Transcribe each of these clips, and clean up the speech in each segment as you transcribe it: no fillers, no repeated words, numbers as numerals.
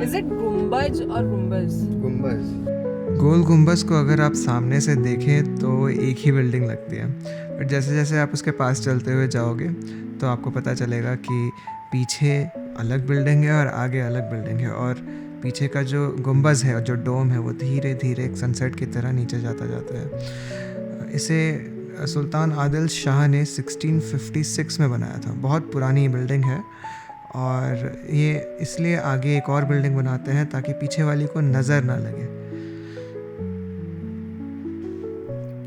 Is it गुम्बज और गुम्बज? गुम्बज। गोल गुम्बज को अगर आप सामने से देखें तो एक ही बिल्डिंग लगती है, बट जैसे जैसे आप उसके पास चलते हुए जाओगे तो आपको पता चलेगा कि पीछे अलग बिल्डिंग है और आगे अलग बिल्डिंग है, और पीछे का जो गुम्बज है और जो डोम है वो धीरे धीरे एक सनसेट की तरह नीचे जाता जाता है। इसे सुल्तान आदिल शाह ने 1656 में बनाया था। बहुत पुरानी बिल्डिंग है, और ये इसलिए आगे एक और बिल्डिंग बनाते हैं ताकि पीछे वाली को नज़र ना लगे।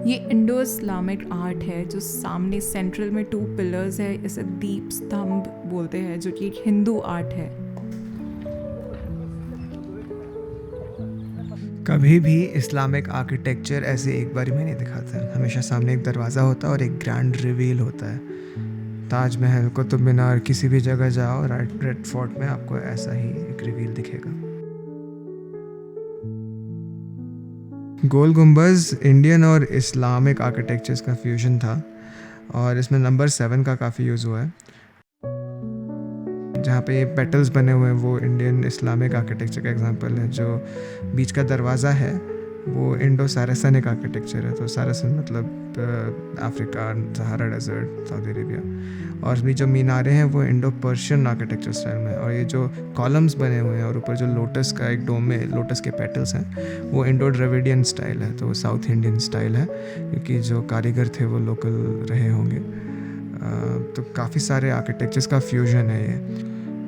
ये इंडो इस्लामिक आर्ट है जो सामने सेंट्रल में 2 पिलर्स है, इसे दीप स्तंभ बोलते हैं, जो कि एक हिंदू आर्ट है। कभी भी इस्लामिक आर्किटेक्चर ऐसे एक बार में नहीं दिखाता है। हमेशा सामने एक दरवाज़ा होता है और एक ग्रैंड रिवील होता है। ताजमहल, कुतुब मीनार, किसी भी जगह जाओ, रेड फोर्ट में आपको ऐसा ही एक रिवील दिखेगा। गोल गुम्बज इंडियन और इस्लामिक आर्किटेक्चर्स का फ्यूजन था, और इसमें नंबर 7 का काफ़ी यूज़ हुआ है। जहाँ पे पेटल्स बने हुए हैं वो इंडियन इस्लामिक आर्किटेक्चर का एग्जांपल है। जो बीच का दरवाज़ा है वो इंडो सारासनिक आर्किटेक्चर है। तो सारासन मतलब Africa, Sahara desert, Saudi Arabia. और भी जो मीनारें हैं वो इंडो पर्शियन आर्किटेक्चर स्टाइल में। और ये जो कॉलम्स बने हुए हैं और ऊपर जो लोटस का एक डोम में लोटस के पेटल्स हैं वो इंडो द्रविडियन स्टाइल है, तो साउथ इंडियन स्टाइल है, क्योंकि जो कारीगर थे वो लोकल रहे होंगे। तो काफ़ी सारे आर्किटेक्चर्स का फ्यूजन है ये,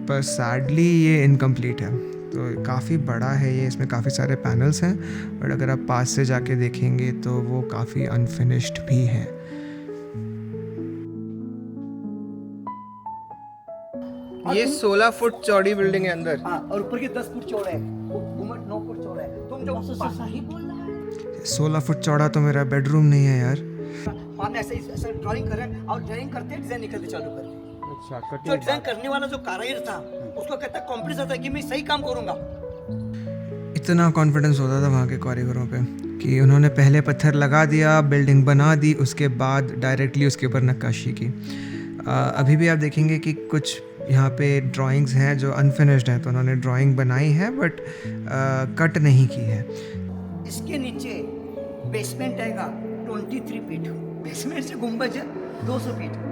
पर सैडली ये इनकम्प्लीट है। तो काफ़ी बड़ा है ये, इसमें काफ़ी सारे पैनल्स हैं, बट अगर आप पास से जाके देखेंगे तो वो काफ़ी अनफिनिश्ड भी है। ये 16 फुट चौड़ी बिल्डिंग है अंदर। हाँ, और ऊपर के 10 फुट चौड़ा है, गुम्बद 9 फुट चौड़ा है। तुम जो सही बोल रहा है। 16 फुट चौड़ा तो मेरा बेडरूम नहीं है यार। हम ऐसे ड्राइंग कर रहे हैं, और ड्राइंग करते डिजाइन निकलते चालू कर रहे हैं। अच्छा, जो डिजाइन करने वाला जो कारीगर था उसको कहता कॉन्फिडेंस था कि मैं सही काम करूंगा। इतना कॉन्फिडेंस होता था वहाँ के कारीगरों पे कि उन्होंने पहले पत्थर लगा दिया, बिल्डिंग बना दी, उसके बाद डायरेक्टली उसके ऊपर नक्काशी की। अभी भी आप देखेंगे कि कुछ यहाँ पे ड्राइंग्स हैं जो अनफिनिश्ड हैं, तो उन्होंने ड्राइंग बनाई है बट कट नहीं की है। इसके नीचे बेसमेंट आएगा 23 फीट, बेसमेंट से गुम्बद 200 फीट,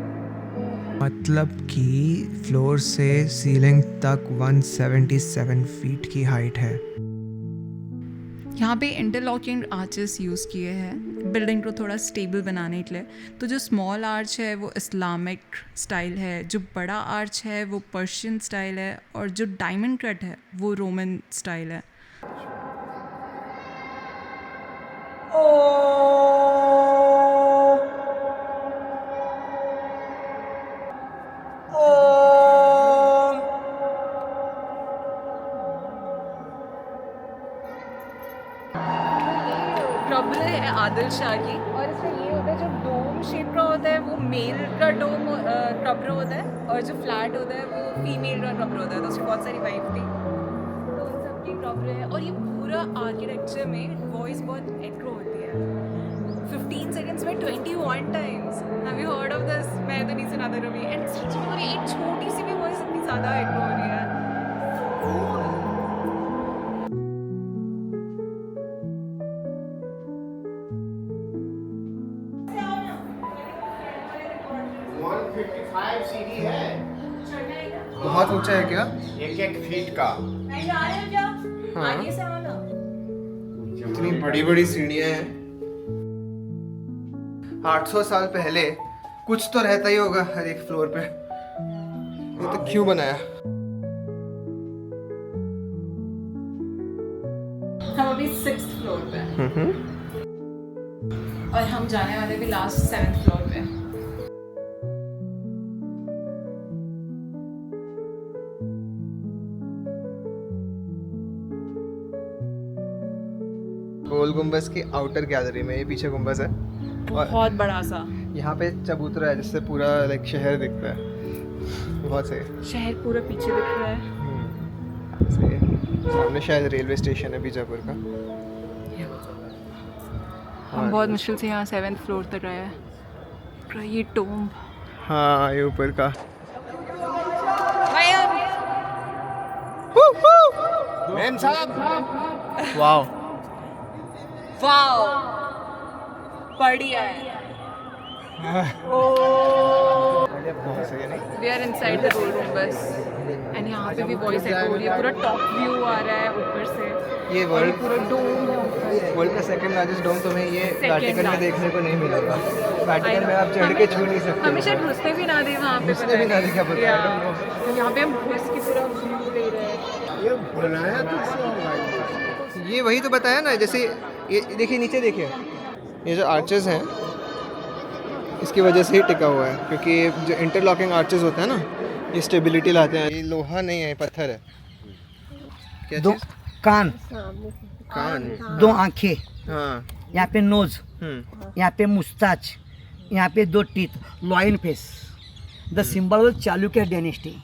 मतलब कि फ्लोर से सीलिंग तक 177 फीट की हाइट है। यहाँ पे इंटरलॉकिंग आर्चेस यूज़ किए हैं बिल्डिंग को थोड़ा स्टेबल बनाने के लिए। तो जो स्मॉल आर्च है वो इस्लामिक स्टाइल है, जो बड़ा आर्च है वो पर्शियन स्टाइल है, और जो डायमंड कट है वो रोमन स्टाइल है। कब्र है आदिल शाह की, और इसमें ये होता है जो डोम शेप का होता है वो मेल का डोम कब्र होता है, और जो फ्लैट होता है वो फीमेल का कब्र होता है। तो उसकी बहुत सारी वाइफ थी, तो उन सब की कब्र है। और ये पूरा आर्किटेक्चर में वॉइस बहुत एक्रो होती है, 15 सेकेंड्स में 21 times. Have you heard of this? मैं तो नहीं सुना था कभी। एंड सच में और एक छोटी सी भी वॉइस इतनी ज़्यादा एक्रो हो रही है। सीढ़ी है, बहुत ऊंचा है क्या? 1-1 फीट का। हाँ, इतनी बड़ी बड़ी सीढ़ियाँ हैं। 800 साल पहले कुछ तो रहता ही होगा हर एक फ्लोर पे। ये तो क्यों बनाया? हम अभी 6th फ्लोर पे हैं, और हम जाने वाले भी लास्ट 7th फ्लोर पे। गोल गुम्बज की आउटर गैलरी में, ये पीछे गुम्बज है, बहुत बड़ा सा यहाँ पे चबूतरा है जिससे पूरा लाइक शहर दिखता है। बहुत सही। शहर पूरा पीछे दिख रहा है। सही है। सामने शायद रेलवे स्टेशन है बीजापुर का। हम बहुत मुश्किल से यहाँ 7th फ्लोर तक आए हैं। पूरा ये टोम, हाँ, ये ऊपर का। मैम साहब वाओ वाओ बढ़िया है बहुत सही है नहीं we are inside the roll room bus and यहाँ पे भी वॉइस एको हो रही है पूरा टॉप व्यू आ रहा है ऊपर से ये और वर्ल्ड पूरा डोम है ऊपर वर्ल्ड का सेकंड लार्जेस्ट डोम तुम्हें ये Second वेटिकन में largest. देखने को नहीं मिलेगा वेटिकन में आप चढ़ के छू नहीं सकते हमें शायद घुसने भी ना दे वहाँ पे घुसने भी ना दे, क्या पता, I don't know. तो यहाँ पे हम घुस के पूरा व्यू ले रहे हैं ये वही तो बताया ना जैसे ये देखिए नीचे देखिए ये जो आर्चेस हैं इसकी वजह से ही टिका हुआ है क्योंकि जो इंटरलॉकिंग आर्चेस होते हैं ना ये स्टेबिलिटी लाते हैं ये लोहा नहीं है ये पत्थर है क्या दो चीज़? कान कान दो आंखें हाँ यहाँ पे नोज हम्म यहाँ पे मुस्ताच यहाँ पे दो teeth loyal face the symbol of Chalukya dynasty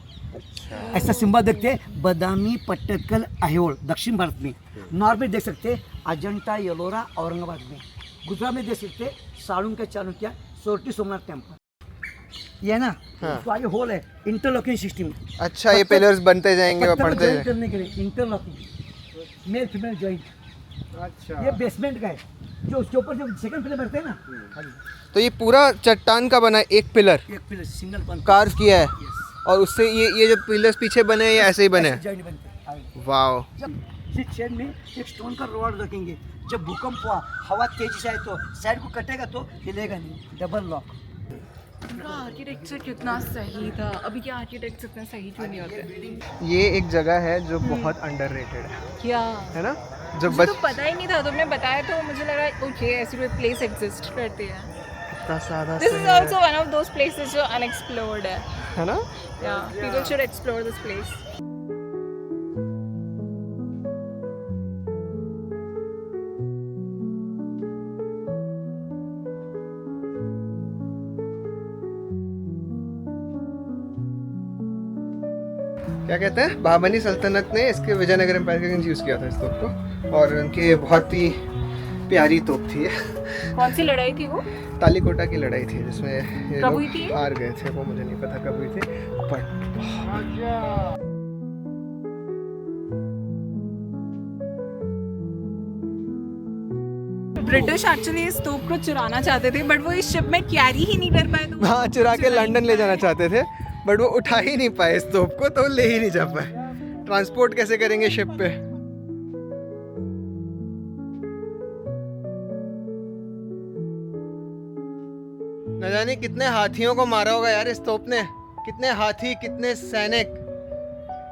ऐसा सिंबल देखते हैं बदामी पट्टदकल अहियोल दक्षिण भारत में नॉर्थ में देख सकते हैं अजंता एलोरा औरंगाबाद में गुजरात में देख सकते हैं सालुंक्य चालुक्य सोरठी सोमनाथ टेम्पल ये ना हाँ। उसको आगे होल है इंटरलॉकिंग सिस्टम अच्छा ये पिलर्स बनते जाएंगे और पढ़ते जाएंगे करने के लिए इंटरलॉकिंग मेल फीमेल जॉइंट अच्छा ये बेसमेंट का है जो उसके ऊपर जो सेकंड पिलर बैठते हैं ना तो ये पूरा चट्टान का बना है एक पिलर एक पिलर सिंगल बन कार्व किया है और उससे ये जो पिलर्स पीछे बने हैं ये ऐसे ही बने हैं जॉइंट बनते हैं आगे। वाओ जब इस शेड में एक स्टोन का रॉड रखेंगे जब भूकंप हुआ हवा तेजी से आए तो साइड को कटेगा तो हिलेगा नहीं डबल लॉक आर्किटेक्चर कितना सही था अभी के आर्किटेक्चर इतने सही क्यों नहीं होते ये एक जगह है जो बहुत अंडररेटेड है क्या है ना जो मुझे बच तो पता ही नहीं था तुमने बताया तो मुझे लगा ओके ऐसी कोई प्लेस एग्जिस्ट करती है इतना सादा दिस सा इज है, also one of those places जो अनएक्सप्लोर्ड है है ना या people should explore this place क्या कहते हैं बाबनी सल्तनत ने इसके विजयनगर एम्पायर के अगेंस्ट यूज़ किया था इस तोप को और उनकी बहुत ही प्यारी तोप थी ये। कौन सी लड़ाई थी वो तालीकोटा की लड़ाई थी जिसमें ये कब लोग हुई थी? हार गए थे वो मुझे नहीं पता कब हुई थी बट ब्रिटिश एक्चुअली इस तोप को चुराना चाहते थे बट वो इस शिप में कैरी ही नहीं कर पाए तो हाँ चुरा के लंदन ले जाना चाहते थे बट वो उठा ही नहीं पाए इस तोप को तो ले ही नहीं जा पाए ट्रांसपोर्ट कैसे करेंगे शिप पे न जाने कितने हाथियों को मारा होगा यार इस तोप ने कितने हाथी कितने सैनिक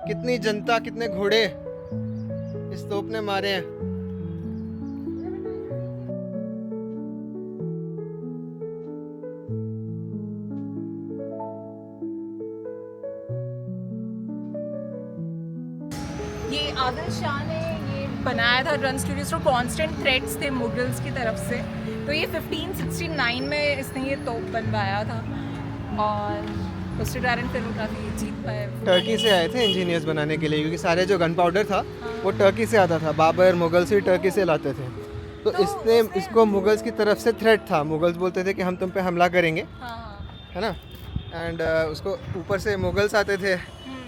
कितनी जनता कितने घोड़े इस तोप ने मारे हैं ये आदिल शाह ने ये बनाया था रन स्टूडियोज तो कांस्टेंट थ्रेट्स थे मुगल्स की तरफ से तो ये 1569 में इसने ये तोप बनवाया था और उसके कारण फिर वो काफ़ी जीत पाए टर्की से आए थे इंजीनियर्स बनाने के लिए क्योंकि सारे जो गन पाउडर था वो टर्की से आता था बाबर मुगल से टर्की से लाते थे तो इसने इसको मुगल्स की तरफ से थ्रेट था मुगल्स बोलते थे कि हम तुम पे हमला करेंगे हाँ है ना एंड उसको ऊपर से मुगल्स आते थे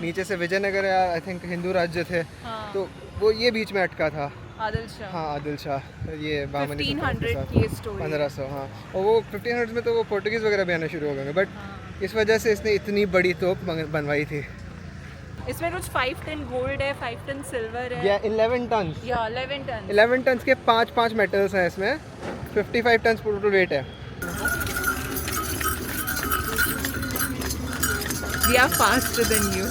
नीचे से विजयनगर आई थिंक हिंदू राज्य थे हाँ तो वो ये बीच में अटका था आदिल शाह हाँ आदिल शाह ये बामनी सल्तनत के 1500 साथ। की स्टोरी 1500 हाँ और वो 1500 में तो वो पोर्टुगीज़ वगैरह भी आना शुरू हो गए बट इस वजह से इसने इतनी बड़ी तोप बनवाई थी इसमें कुछ 5 टन गोल्ड है 5 टन सिल्वर है या 11 टन या 11 टन 11 टन के 5 मेटल्स हैं इसमें 55 टन टोटल वेट है We are faster than you.